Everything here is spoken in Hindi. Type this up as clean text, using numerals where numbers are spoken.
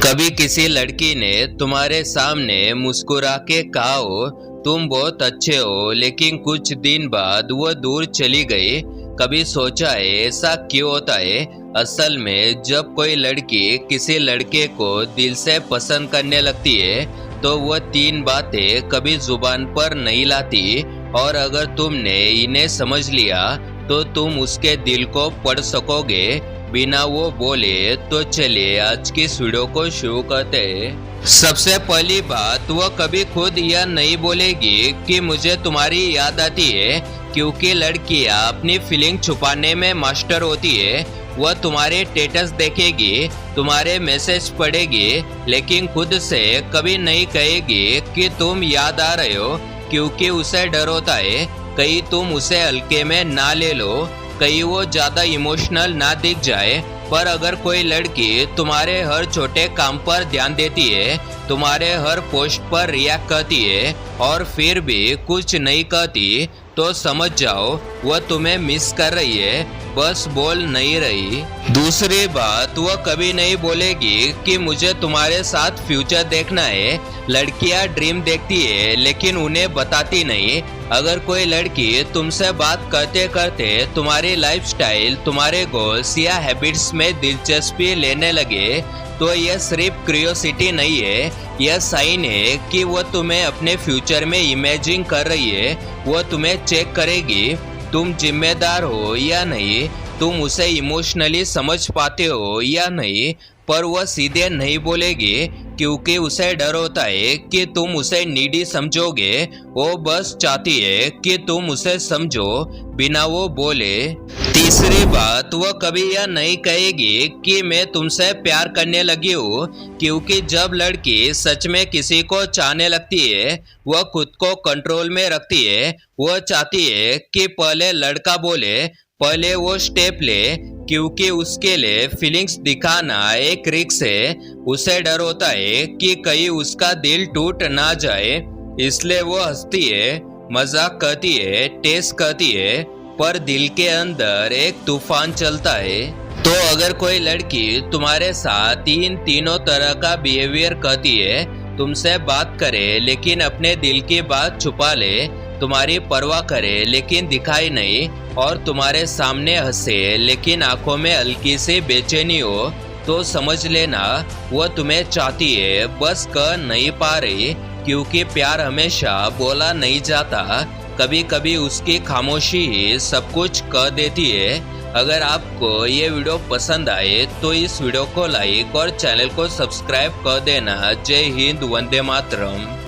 कभी किसी लड़की ने तुम्हारे सामने मुस्कुरा के कहा हो तुम बहुत अच्छे हो, लेकिन कुछ दिन बाद वो दूर चली गई। कभी सोचा है ऐसा क्यों होता है? असल में जब कोई लड़की किसी लड़के को दिल से पसंद करने लगती है तो वो तीन बातें कभी जुबान पर नहीं लाती, और अगर तुमने इन्हें समझ लिया तो तुम उसके दिल को पढ़ सकोगे बिना वो बोले। तो चलिए आज की इस वीडियो को शुरू करते हैं। सबसे पहली बात, वो कभी खुद यह नहीं बोलेगी कि मुझे तुम्हारी याद आती है, क्योंकि लड़कियां अपनी फीलिंग छुपाने में मास्टर होती है। वह तुम्हारे स्टेटस देखेगी, तुम्हारे मैसेज पढ़ेगी, लेकिन खुद से कभी नहीं कहेगी कि तुम याद आ रहे हो, क्योंकि उसे डर होता है कहीं तुम उसे हल्के में ना ले लो, कहीं वो ज्यादा इमोशनल ना दिख जाए। पर अगर कोई लड़की तुम्हारे हर छोटे काम पर ध्यान देती है, तुम्हारे हर पोस्ट पर रिएक्ट करती है और फिर भी कुछ नहीं कहती, तो समझ जाओ वह तुम्हें मिस कर रही है, बस बोल नहीं रही। दूसरी बात, वह कभी नहीं बोलेगी कि मुझे तुम्हारे साथ फ्यूचर देखना है। लड़कियां ड्रीम देखती है लेकिन उन्हें बताती नहीं। अगर कोई लड़की तुमसे बात करते करते तुम्हारी लाइफस्टाइल, तुम्हारे गोल्स या हैबिट्स में दिलचस्पी लेने लगे तो यह सिर्फ क्यूरियोसिटी नहीं है, यह साइन है कि वह तुम्हें अपने फ्यूचर में इमेजिन कर रही है। वह तुम्हें चेक करेगी तुम जिम्मेदार हो या नहीं, तुम उसे इमोशनली समझ पाते हो या नहीं, पर वह सीधे नहीं बोलेगी क्योंकि उसे डर होता है कि तुम उसे नीडी समझोगे। वो बस चाहती है कि तुम उसे समझो बिना वो बोले। तीसरी बात, वह कभी यह नहीं कहेगी कि मैं तुमसे प्यार करने लगी हूँ, क्योंकि जब लड़की सच में किसी को चाहने लगती है वह खुद को कंट्रोल में रखती है। वह चाहती है कि पहले लड़का बोले, पहले वो स्टेप ले, क्योंकि उसके लिए फीलिंग्स दिखाना एक रिस्क है। उसे डर होता है कि कहीं उसका दिल टूट ना जाए, इसलिए वो हंसती है, मजाक करती है, टेस्ट करती है, पर दिल के अंदर एक तूफान चलता है। तो अगर कोई लड़की तुम्हारे साथ तीनों तरह का बिहेवियर करती है, तुमसे बात करे लेकिन अपने दिल की बात छुपा ले, तुम्हारी परवाह करे लेकिन दिखाई नहीं, और तुम्हारे सामने हंसे लेकिन आंखों में हल्की सी बेचैनी हो, तो समझ लेना वो तुम्हें चाहती है, बस कह नहीं पा रही, क्योंकि प्यार हमेशा बोला नहीं जाता। कभी कभी उसकी खामोशी ही सब कुछ कह देती है। अगर आपको ये वीडियो पसंद आए तो इस वीडियो को लाइक और चैनल को सब्सक्राइब कर देना। जय हिंद, वंदे मातरम।